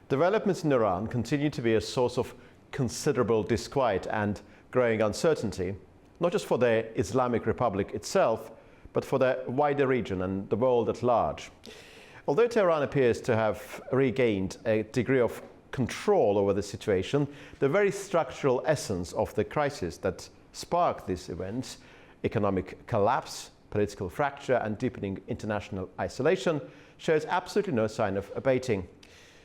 Developments in Iran continue to be a source of considerable disquiet and growing uncertainty, not just for the Islamic Republic itself, but for the wider region and the world at large. Although Tehran appears to have regained a degree of control over the situation, the very structural essence of the crisis that sparked these events, economic collapse, political fracture and deepening international isolation, shows absolutely no sign of abating.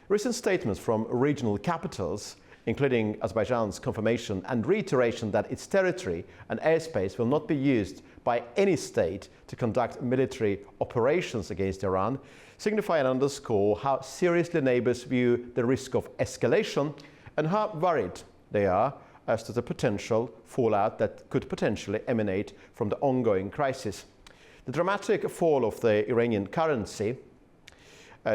Recent statements from regional capitals, including Azerbaijan's confirmation and reiteration that its territory and airspace will not be used by any state to conduct military operations against Iran, signify and underscore how seriously neighbors view the risk of escalation and how worried they are as to the potential fallout that could potentially emanate from the ongoing crisis. The dramatic fall of the Iranian currency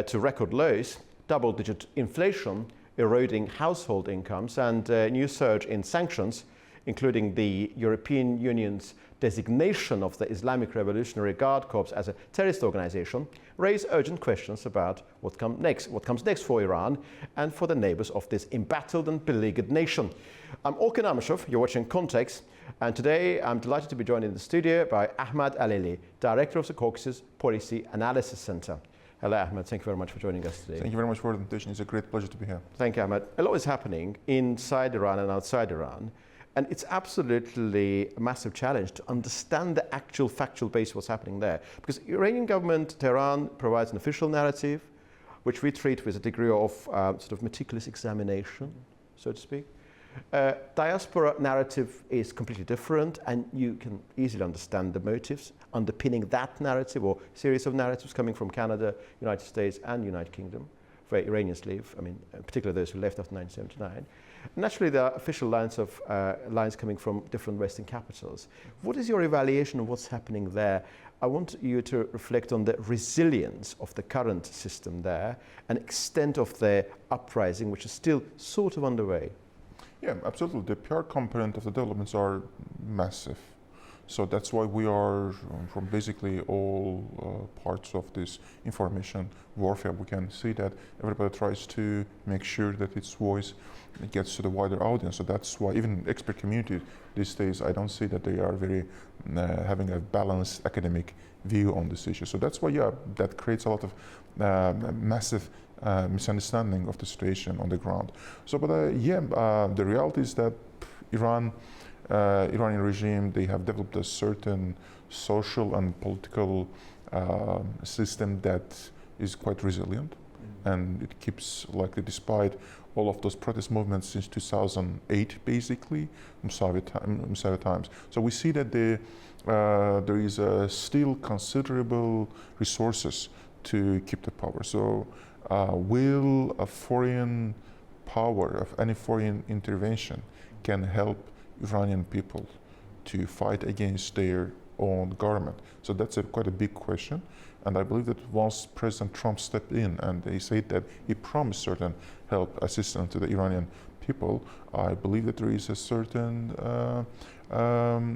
to record lows, double-digit inflation, eroding household incomes, and a new surge in sanctions, including the European Union's designation of the Islamic Revolutionary Guard Corps as a terrorist organization, raise urgent questions about what comes next for Iran and for the neighbors of this embattled and beleaguered nation. I'm Orkhan Amashov, you're watching Context, and today I'm delighted to be joined in the studio by Ahmad Alili, Director of the Caucasus Policy Analysis Center. Hello, Ahmed. Thank you very much for joining us today. Thank you very much for the invitation. It's a great pleasure to be here. Thank you, Ahmed. A lot is happening inside Iran and outside Iran, and it's absolutely a massive challenge to understand the actual factual base of what's happening there. Because the Iranian government, Tehran, provides an official narrative, which we treat with a degree of sort of meticulous examination, so to speak. Diaspora narrative is completely different, and you can easily understand the motives underpinning that narrative or series of narratives coming from Canada, United States and United Kingdom, where Iranians live, particularly those who left after 1979. Naturally, there are official lines coming from different Western capitals. What is your evaluation of what's happening there? I want you to reflect on the resilience of the current system there and extent of the uprising, which is still sort of underway. Yeah, absolutely. The PR component of the developments are massive. So that's why we are, from basically all parts of this information warfare, we can see that everybody tries to make sure that its voice gets to the wider audience. So that's why even expert community these days, I don't see that they are very having a balanced academic view on this issue. So that's why, yeah, that creates a lot of massive misunderstanding of the situation on the ground. So, but the reality is that Iranian regime, they have developed a certain social and political system that is quite resilient, and it keeps, likely, despite all of those protest movements since 2008, basically, from Soviet times. So we see that there is still considerable resources to keep the power. So will a foreign power, of any foreign intervention, can help Iranian people to fight against their own government? So that's quite a big question. And I believe that once President Trump stepped in and he said that he promised certain help, assistance to the Iranian people, I believe that there is a certain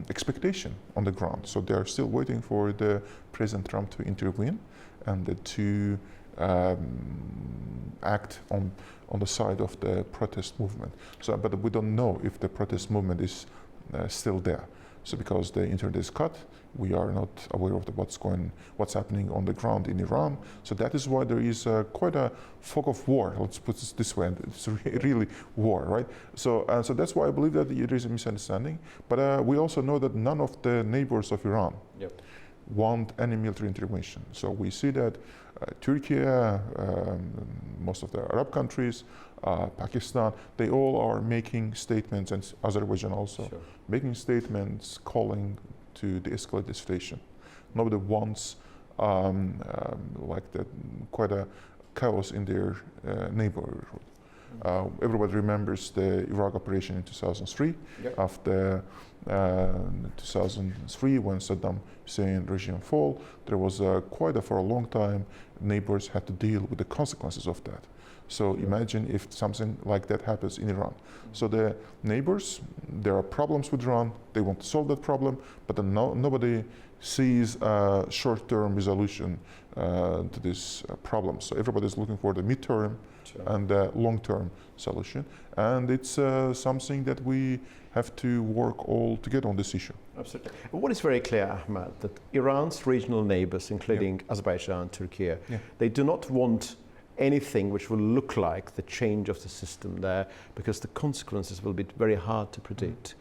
expectation on the ground. So they are still waiting for the President Trump to intervene and to act on the side of the protest movement. So, but we don't know if the protest movement is still there. So, because the internet is cut, we are not aware of what's happening on the ground in Iran. So that is why there is quite a fog of war. Let's put it this way, and it's really war, right? So, so that's why I believe that there is a misunderstanding. But we also know that none of the neighbors of Iran want any military intervention. So we see that Turkey, most of the Arab countries, Pakistan, they all are making statements, and Azerbaijan also, making statements calling to de-escalate the situation. Nobody wants quite a chaos in their neighborhood. Everybody remembers the Iraq operation in 2003. After 2003, when Saddam Hussein regime fall, there was for a long time, neighbors had to deal with the consequences of that. So imagine if something like that happens in Iran. So the neighbors, there are problems with Iran, they want to solve that problem, but then nobody sees a short-term resolution to this problem. So everybody's looking for the midterm and the long-term solution. And it's something that we have to work all together on this issue. Absolutely. What is very clear, Ahmad, that Iran's regional neighbors, including Azerbaijan, Turkey, they do not want anything which will look like the change of the system there, because the consequences will be very hard to predict.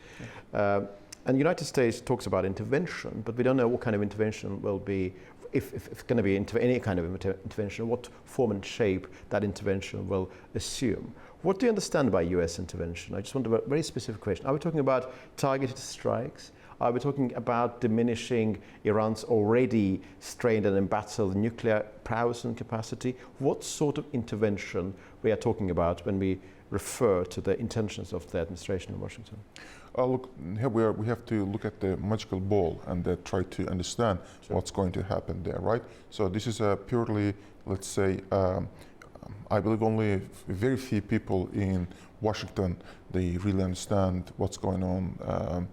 And the United States talks about intervention, but we don't know what kind of intervention will be, if it's going to be any kind of intervention, what form and shape that intervention will assume. What do you understand by US intervention? I just want a very specific question. Are we talking about targeted strikes? Are we talking about diminishing Iran's already strained and embattled nuclear prowess and capacity? What sort of intervention we are talking about when we refer to the intentions of the administration in Washington? Look, here we have to look at the magical ball and try to understand what's going to happen there, right? So this is a purely, let's say, I believe only very few people in Washington, they really understand what's going on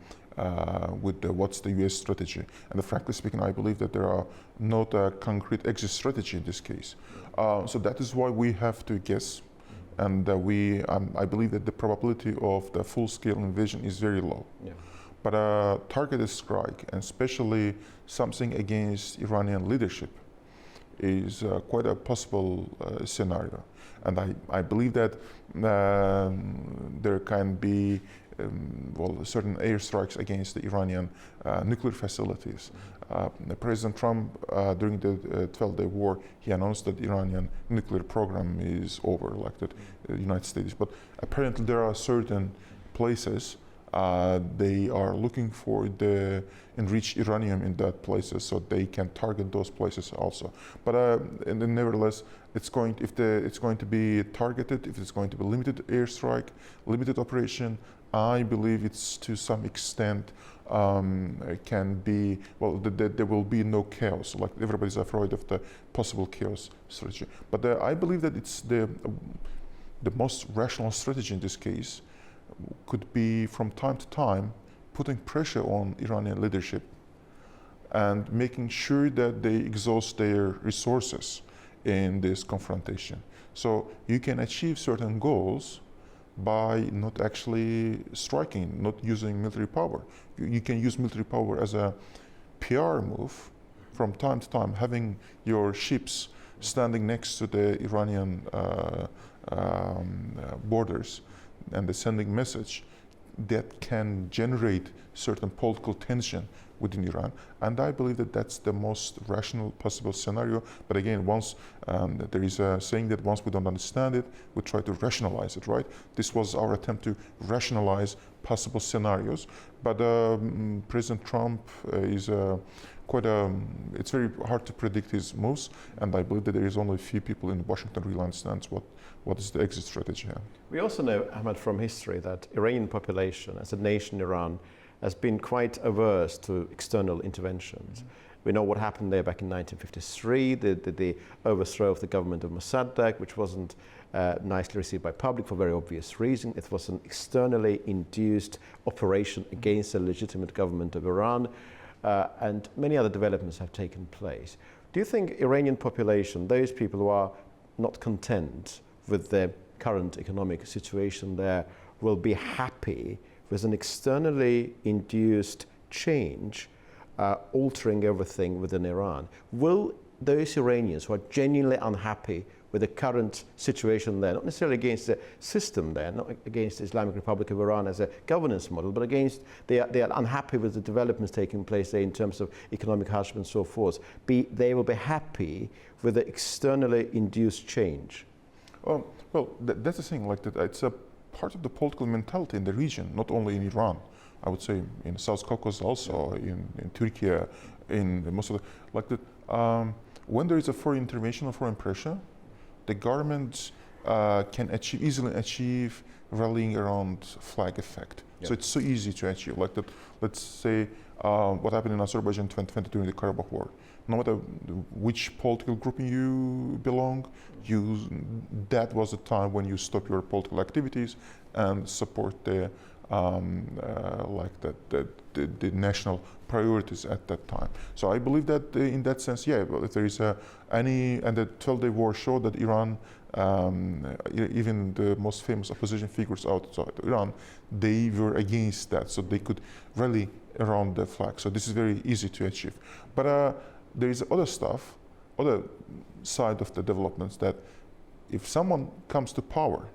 with what's the US strategy. And frankly speaking, I believe that there are not a concrete exit strategy in this case. So that is why we have to guess. And I believe that the probability of the full-scale invasion is very low. But a targeted strike, and especially something against Iranian leadership, is quite a possible scenario. And I believe that there can be certain airstrikes against the Iranian nuclear facilities. President Trump, during the 12-day war, he announced that the Iranian nuclear program is over, like the United States. But apparently there are certain places they are looking for the enriched uranium in that places, so they can target those places also. But and then nevertheless, it's going to be targeted, if it's going to be limited airstrike, limited operation, I believe it's to some extent can be, well, there will be no chaos, like everybody's afraid of the possible chaos strategy. But I believe that it's the most rational strategy in this case could be, from time to time, putting pressure on Iranian leadership and making sure that they exhaust their resources in this confrontation. So you can achieve certain goals by not actually striking, not using military power. You can use military power as a PR move from time to time, having your ships standing next to the Iranian borders and sending message that can generate certain political tension within Iran. And I believe that that's the most rational possible scenario. But again, once there is a saying that once we don't understand it, we try to rationalize it, right? This was our attempt to rationalize possible scenarios. But President Trump is it's very hard to predict his moves. And I believe that there is only a few people in Washington really understands what is the exit strategy here. We also know, Ahmad, from history that Iranian population, as a nation, Iran, has been quite averse to external interventions. We know what happened there back in 1953, the overthrow of the government of Mossadegh, which wasn't nicely received by public for very obvious reason. It was an externally induced operation against the legitimate government of Iran, and many other developments have taken place. Do you think Iranian population, those people who are not content with the current economic situation there, will be happy with an externally induced change altering everything within Iran? Will those Iranians who are genuinely unhappy with the current situation there, not necessarily against the system there, not against the Islamic Republic of Iran as a governance model, but against, they are unhappy with the developments taking place there in terms of economic hardship and so forth, they will be happy with the externally induced change? Well, that's the thing, like that. It's a part of the political mentality in the region, not only in Iran. I would say in South Caucasus also, in Turkey, in most of the, like that. When there is a foreign intervention or foreign pressure, the government can easily achieve rallying around flag effect. Yep. So it's so easy to achieve. Like that, let's say what happened in Azerbaijan in 2020 during the Karabakh War. No matter which political grouping you belong, that was the time when you stop your political activities and support the the national priorities at that time. So I believe that in that sense, yeah, well, if there is and the 12-day war showed that Iran, even the most famous opposition figures outside Iran, they were against that, so they could rally around the flag. So this is very easy to achieve. But there is other stuff, other side of the developments, that if someone comes to power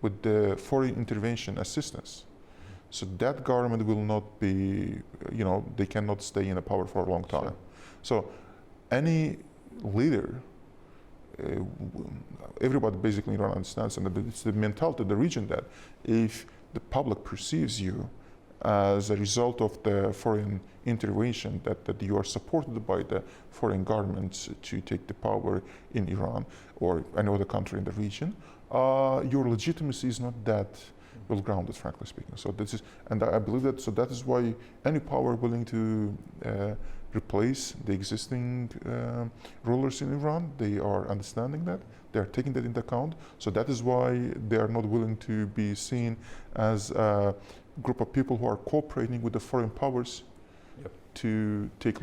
with the foreign intervention assistance, so that government will not be, they cannot stay in power for a long time. Sure. So any leader, everybody basically in Iran understands, and it's the mentality of the region, that if the public perceives you as a result of the foreign intervention, that you are supported by the foreign governments to take the power in Iran or any other country in the region, your legitimacy is not that well grounded, frankly speaking. So this is, and I believe that. So that is why any power willing to replace the existing rulers in Iran, they are understanding that, they are taking that into account. So that is why they are not willing to be seen as a group of people who are cooperating with the foreign powers. Yep. to take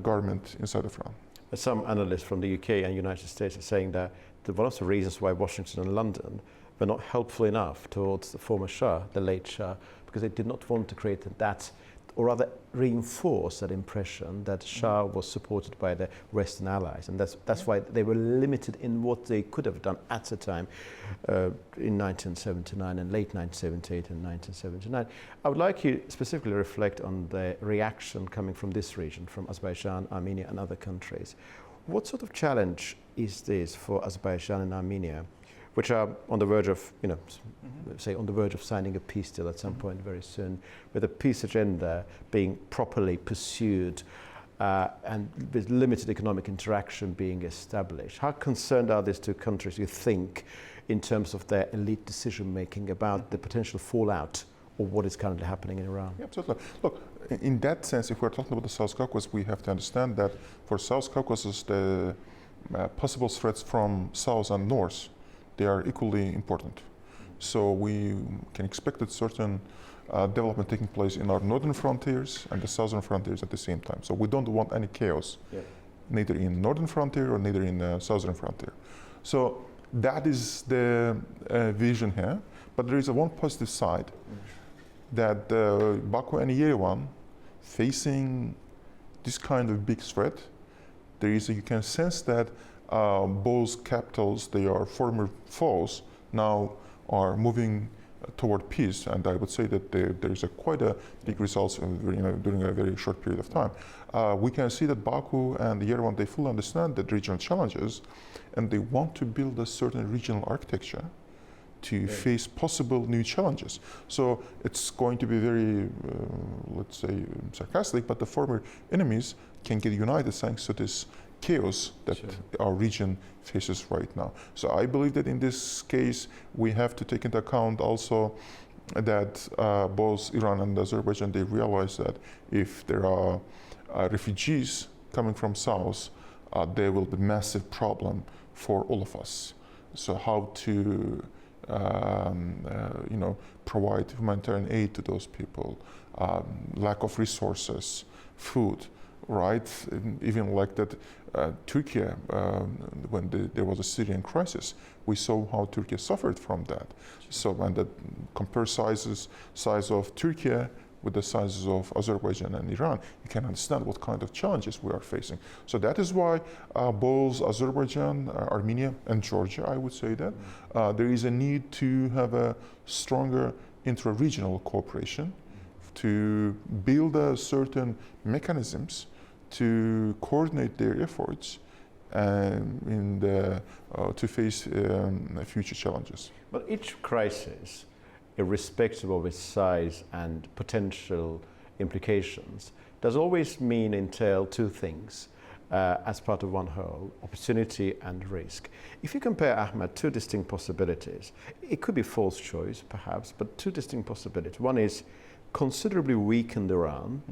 government inside of Iran. Some analysts from the UK and United States are saying that one of the reasons why Washington and London were not helpful enough towards the former Shah, the late Shah, because they did not want to create that, or rather reinforce that impression that Shah was supported by the Western allies, and that's why they were limited in what they could have done at the time in 1979 and late 1978 and 1979. I would like you specifically to reflect on the reaction coming from this region, from Azerbaijan, Armenia and other countries. What sort of challenge is this for Azerbaijan and Armenia, which are on the verge of, say, on the verge of signing a peace deal at some point very soon, with a peace agenda being properly pursued and with limited economic interaction being established? How concerned are these two countries, you think, in terms of their elite decision-making about the potential fallout of what is currently happening in Iran? Yeah, absolutely. Look, in that sense, if we're talking about the South Caucasus, we have to understand that for South Caucasus, the possible threats from south and north, they are equally important. So we can expect that certain development taking place in our northern frontiers and the southern frontiers at the same time. So we don't want any chaos, neither in northern frontier or neither in the southern frontier. So that is the vision here. But there is one positive side, that Baku and Yerevan, facing this kind of big threat, you can sense that both capitals, they are former foes, now are moving toward peace, and I would say that there is quite a big results during a very short period of time. We can see that Baku and Yerevan, they fully understand the regional challenges, and they want to build a certain regional architecture to face possible new challenges. So it's going to be very, let's say, sarcastic, but the former enemies can get united thanks to this chaos that our region faces right now. So I believe that in this case, we have to take into account also that both Iran and Azerbaijan, they realize that if there are refugees coming from south, there will be massive problem for all of us. So how to provide humanitarian aid to those people, lack of resources, food, right? Even like that, Turkey, when there was a Syrian crisis, we saw how Turkey suffered from that. So when that compare size of Turkey with the sizes of Azerbaijan and Iran, you can understand what kind of challenges we are facing. So that is why both Azerbaijan, Armenia, and Georgia, I would say that there is a need to have a stronger intra-regional cooperation to build certain mechanisms to coordinate their efforts to face future challenges. But each crisis, irrespective of its size and potential implications, does always entail two things. as part of one whole, opportunity and risk. If you compare, Ahmad, two distinct possibilities, it could be false choice perhaps, but two distinct possibilities. One is considerably weakened Iran,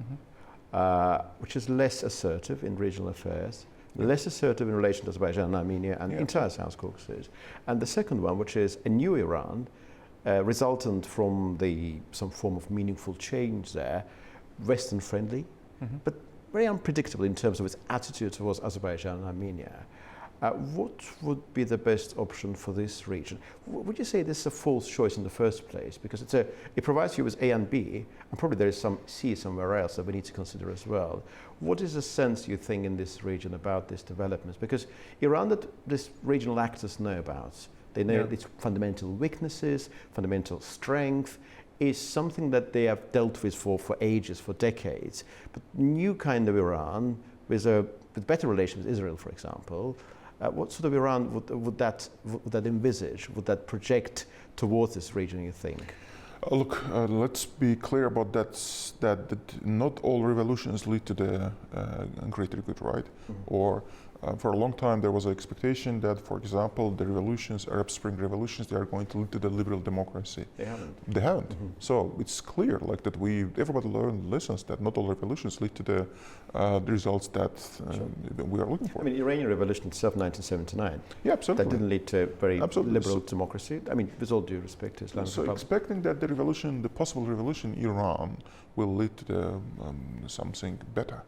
which is less assertive in regional affairs, less assertive in relation to Azerbaijan and Armenia and entire South Caucasus. And the second one, which is a new Iran, resultant from some form of meaningful change there, Western friendly, but very unpredictable in terms of its attitude towards Azerbaijan and Armenia. What would be the best option for this region? Would you say this is a false choice in the first place? Because it provides you with A and B, and probably there is some C somewhere else that we need to consider as well. What is the sense you think in this region about these developments? Because Iran, that these regional actors know about, they know its fundamental weaknesses, fundamental strength, is something that they have dealt with for ages, for decades. But new kind of Iran, with better relations with Israel, for example, what sort of Iran would that envisage? Would that project towards this region, you think? Look, let's be clear about that not all revolutions lead to the greater good, right? Or for a long time there was an expectation that, for example, the revolutions, Arab Spring revolutions, they are going to lead to the liberal democracy. They haven't. They haven't. So it's clear, like that everybody learned lessons that not all revolutions lead to the results that we are looking for. I mean, Iranian revolution itself, 1979. Yeah, absolutely. That didn't lead to a very Absolutely. liberal democracy. I mean, with all due respect to Islamic Republic. Expecting that the revolution, the possible revolution in Iran, will lead to something better.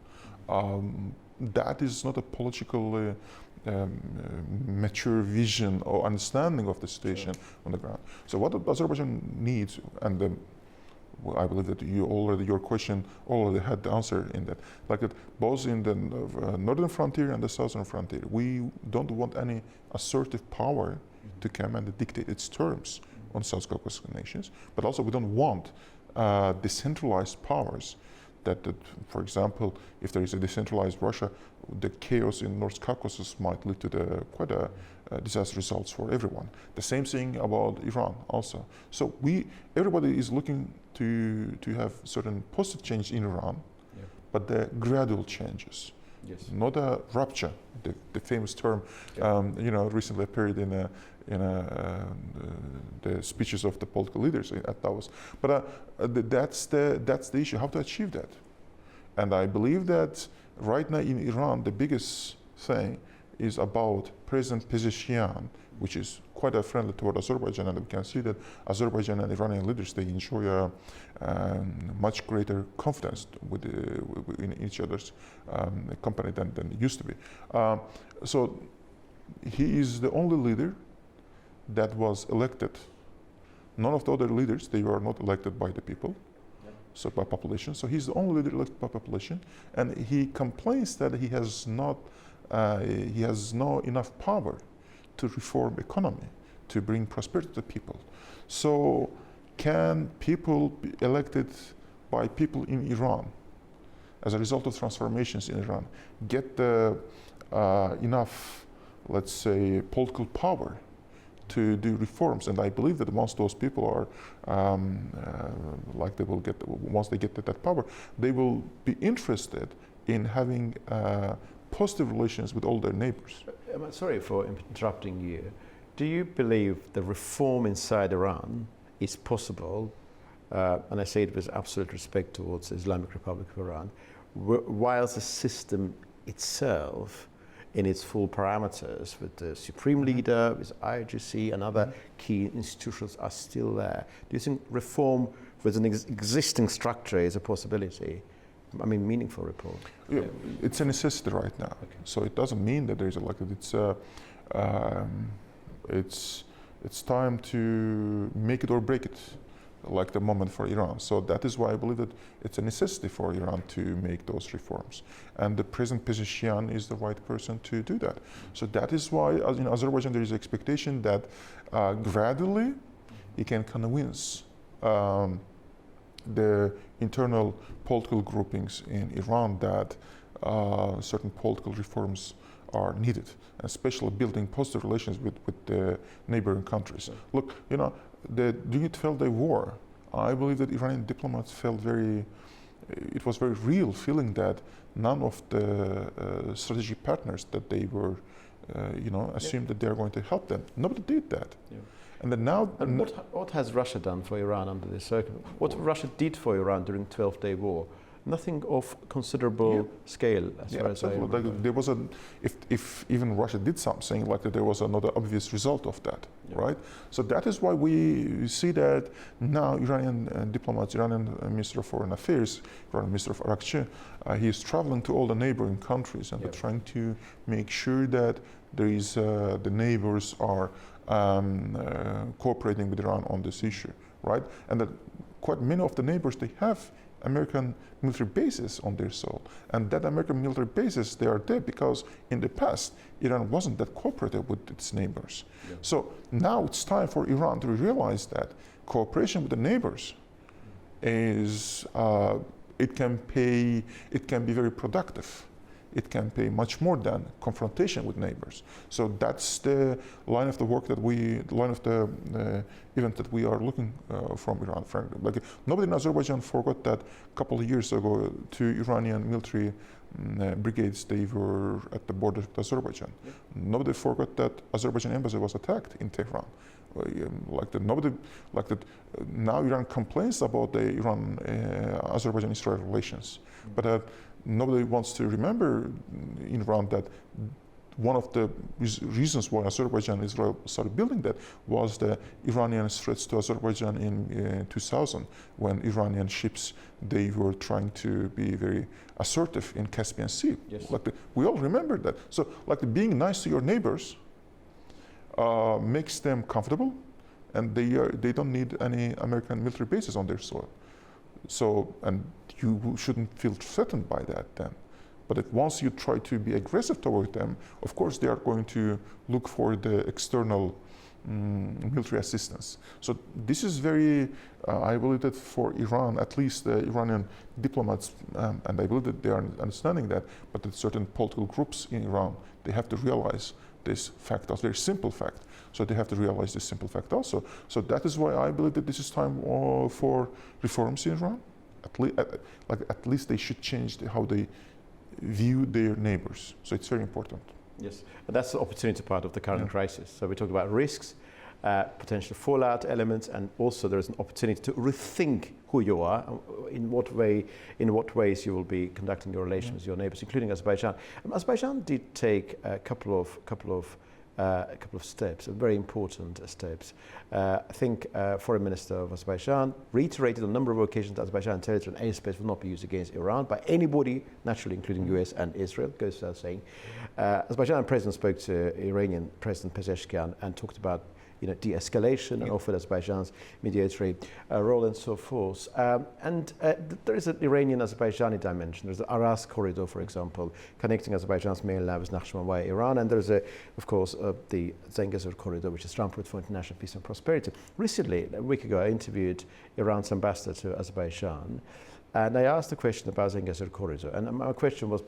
That is not a political mature vision or understanding of the situation on the ground. So what Azerbaijan needs, and I believe that your question already had the answer in that, like that both in the northern frontier and the southern frontier, we don't want any assertive power to come and dictate its terms on South Caucasus nations, but also we don't want decentralized powers that, for example, if there is a decentralized Russia, the chaos in North Caucasus might lead to quite a disastrous results for everyone. The same thing about Iran also. So everybody is looking to have certain positive change in Iran, but the gradual changes. Yes. Not a rupture, the famous term, recently appeared in the speeches of the political leaders at Davos. But that's the issue, how to achieve that. And I believe that right now in Iran, the biggest thing is about President Pezeshkian, which is quite friendly toward Azerbaijan, and we can see that Azerbaijan and Iranian leaders, they enjoy a much greater confidence in each other's company than it used to be. So he is the only leader that was elected. None of the other leaders, they were not elected by the people, so by population. So he's the only leader elected by population, and he complains that he has no enough power to reform economy, to bring prosperity to the people. So can people be elected by people in Iran as a result of transformations in Iran get enough, let's say, political power to do reforms? And I believe that once those people are, once they get that power, they will be interested in having positive relations with all their neighbors. I'm sorry for interrupting you. Do you believe the reform inside Iran is possible, and I say it with absolute respect towards the Islamic Republic of Iran, while the system itself, in its full parameters, with the supreme leader, with IRGC and other key institutions are still there? Do you think reform with an existing structure is a possibility? I mean, meaningful reform. Yeah, it's a necessity right now. Okay. So it doesn't mean that there's it's time to make it or break it, like the moment for Iran. So that is why I believe that it's a necessity for Iran to make those reforms. And the President Pezeshkian is the right person to do that. So that is why in Azerbaijan there is expectation that gradually he can convince the internal political groupings in Iran that certain political reforms are needed, especially building positive relations with the neighboring countries. Look, during the 12-day war, I believe that Iranian diplomats felt very it was very real feeling that none of the strategic partners that they were, assumed that they are going to help them. Nobody did that. Yeah. And then now... And what has Russia done for Iran under this circumstance? What Russia did for Iran during the 12-day war? Nothing of considerable scale, as far as I remember. Like there was if even Russia did something, like there was another obvious result of that, right? So that is why we see that now Iranian diplomats, Iranian Minister of Foreign Affairs, Iranian Minister of Arakchi, he is traveling to all the neighboring countries and they're trying to make sure that there is the neighbors are cooperating with Iran on this issue, right? And that quite many of the neighbors, they have American military bases on their soil. And that American military bases, they are there because in the past, Iran wasn't that cooperative with its neighbors. Yeah. So now it's time for Iran to realize that cooperation with the neighbors is, it can be very productive. It can pay much more than confrontation with neighbors. So that's the line of the work that line of the event that we are looking from Iran. Frankly, like nobody in Azerbaijan forgot that a couple of years ago, 2 Iranian military brigades, they were at the border with Azerbaijan. Yeah. Nobody forgot that Azerbaijan embassy was attacked in Tehran. Now Iran complains about the Azerbaijan-Israel relations, but nobody wants to remember in Iran that one of the reasons why Azerbaijan and Israel started building that was the Iranian threats to Azerbaijan in 2000, when Iranian ships, they were trying to be very assertive in Caspian Sea. Yes. We all remember that. So being nice to your neighbors makes them comfortable, and they don't need any American military bases on their soil. So, and you shouldn't feel threatened by that then. But if once you try to be aggressive toward them, of course they are going to look for the external military assistance. So this is very, I believe that for Iran, at least the Iranian diplomats, and I believe that they are understanding that, but that certain political groups in Iran, they have to realize this fact, a very simple fact. So they have to realize this simple fact also. So that is why I believe that this is time for reforms in Iran. At least they should change how they view their neighbors. So it's very important. Yes, and that's the opportunity part of the current crisis. So we talked about risks, potential fallout elements, and also there is an opportunity to rethink who you are, in what ways you will be conducting your relations with your neighbors, including Azerbaijan. Azerbaijan did take a couple of steps, very important steps. I think Foreign Minister of Azerbaijan reiterated on a number of occasions that Azerbaijan territory and airspace will not be used against Iran by anybody, naturally including US and Israel, goes without saying. Azerbaijan President spoke to Iranian President Pezeshkian and talked about de-escalation and offered Azerbaijan's mediatory role and so forth. There is an Iranian-Azerbaijani dimension. There's the Aras corridor, for example, connecting Azerbaijan's mainland with Nakhchivan via Iran. And there's, of course, the Zengezur corridor, which is Rampart for international peace and prosperity. Recently, a week ago, I interviewed Iran's ambassador to Azerbaijan. And I asked a question about Zengezur corridor. And my question was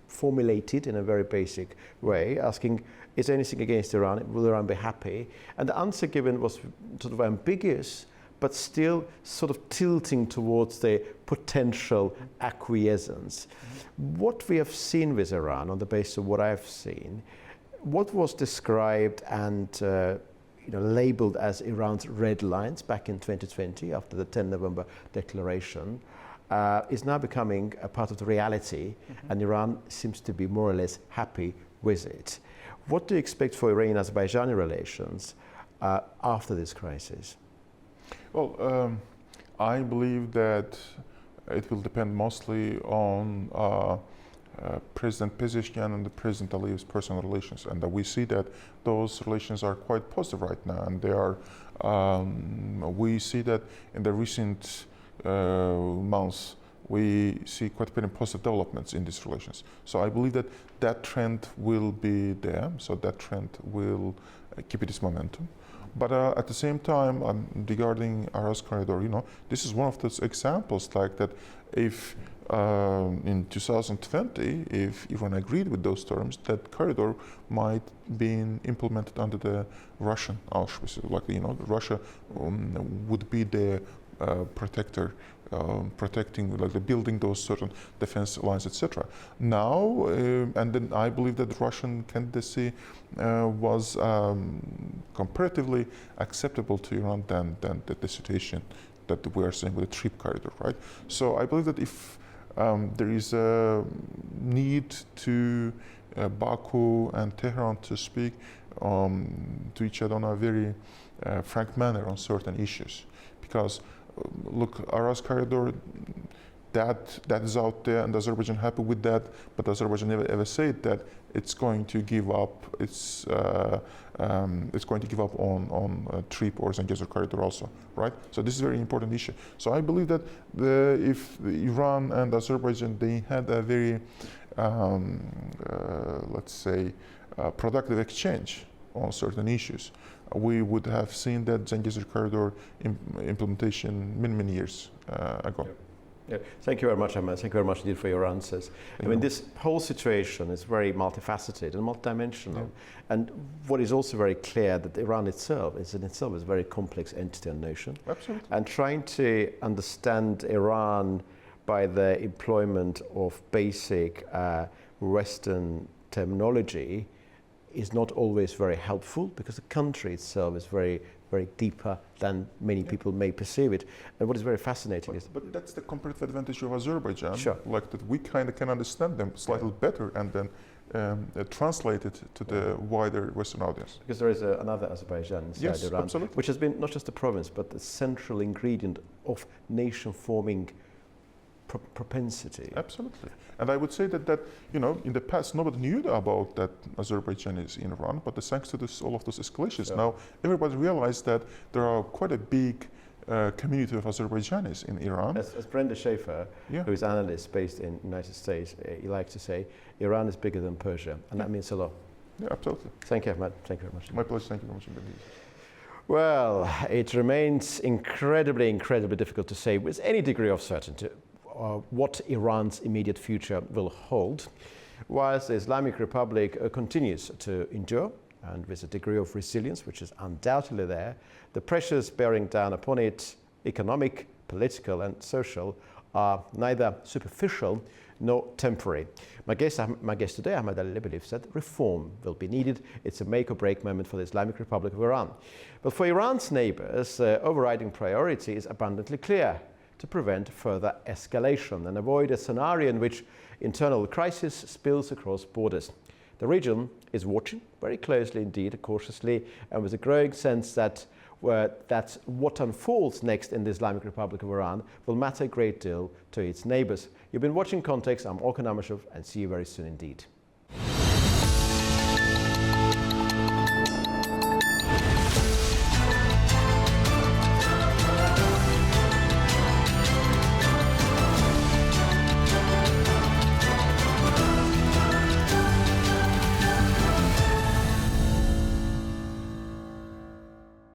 formulated in a very basic way, asking, is there anything against Iran? Will Iran be happy? And the answer given was sort of ambiguous, but still sort of tilting towards the potential acquiescence. What we have seen with Iran, on the basis of what I've seen, what was described and labeled as Iran's red lines back in 2020 after the 10 November declaration, is now becoming a part of the reality, and Iran seems to be more or less happy with it. What do you expect for Iranian-Azerbaijani relations after this crisis? Well, I believe that it will depend mostly on President Pezeshkian and the President Aliyev's personal relations, and that we see that those relations are quite positive right now, and they are. We see that in the recent months, we see quite many positive developments in these relations. So I believe that that trend will be there. So that trend will keep its momentum. But at the same time, regarding Aras corridor, this is one of those examples like that. If in 2020, if Iran agreed with those terms, that corridor might be implemented under the Russian auspices. Russia would be the protecting, like building those certain defense lines, etc. Now, and then I believe that the Russian candidacy was comparatively acceptable to Iran than the situation that we are seeing with the trip corridor, right? So I believe that if there is a need to Baku and Tehran to speak to each other on a very frank manner on certain issues, because look, Aras corridor, that is out there, and Azerbaijan happy with that, but Azerbaijan never ever said that it's going to give up. It's going to give up on Trip or Zangezur corridor also, right? So this is a very important issue. So I believe that if Iran and Azerbaijan, they had a very let's say productive exchange on certain issues, we would have seen that Zangezur corridor implementation many years ago. Yep. Yeah. Thank you very much, Ahmad. Thank you very much indeed for your answers. I mean, this whole situation is very multifaceted and multidimensional. Yeah. And what is also very clear that Iran itself is a very complex entity and nation. Absolutely. And trying to understand Iran by the employment of basic Western terminology is not always very helpful, because the country itself is very deeper than many people may perceive it. And what is very fascinating is... But that's the comparative advantage of Azerbaijan. Sure. Like that we kind of can understand them slightly better and then translate it to the wider Western audience. Because there is another Azerbaijan inside Iran, absolutely, which has been not just a province, but the central ingredient of nation-forming propensity. Absolutely. And I would say that you know, in the past nobody knew about that Azerbaijan is in Iran, but thanks to all of those escalations, sure, now everybody realized that there are quite a big community of Azerbaijanis in Iran. As Brenda Schaefer, who is an analyst based in the United States, he likes to say, Iran is bigger than Persia, and that means a lot. Yeah, absolutely. Thank you, Ahmad. Thank you very much. My pleasure. Thank you very much indeed. Well, it remains incredibly difficult to say with any degree of certainty what Iran's immediate future will hold, whilst the Islamic Republic continues to endure, and with a degree of resilience which is undoubtedly there. The pressures bearing down upon it, economic, political and social, are neither superficial nor temporary. My guest today, Ahmad Alili, believes that reform will be needed. It's a make or break moment for the Islamic Republic of Iran. But for Iran's neighbors, the overriding priority is abundantly clear: to prevent further escalation and avoid a scenario in which internal crisis spills across borders. The region is watching very closely indeed, cautiously, and with a growing sense that what unfolds next in the Islamic Republic of Iran will matter a great deal to its neighbors. You've been watching Context. I'm Orkhan Amashov, and see you very soon indeed.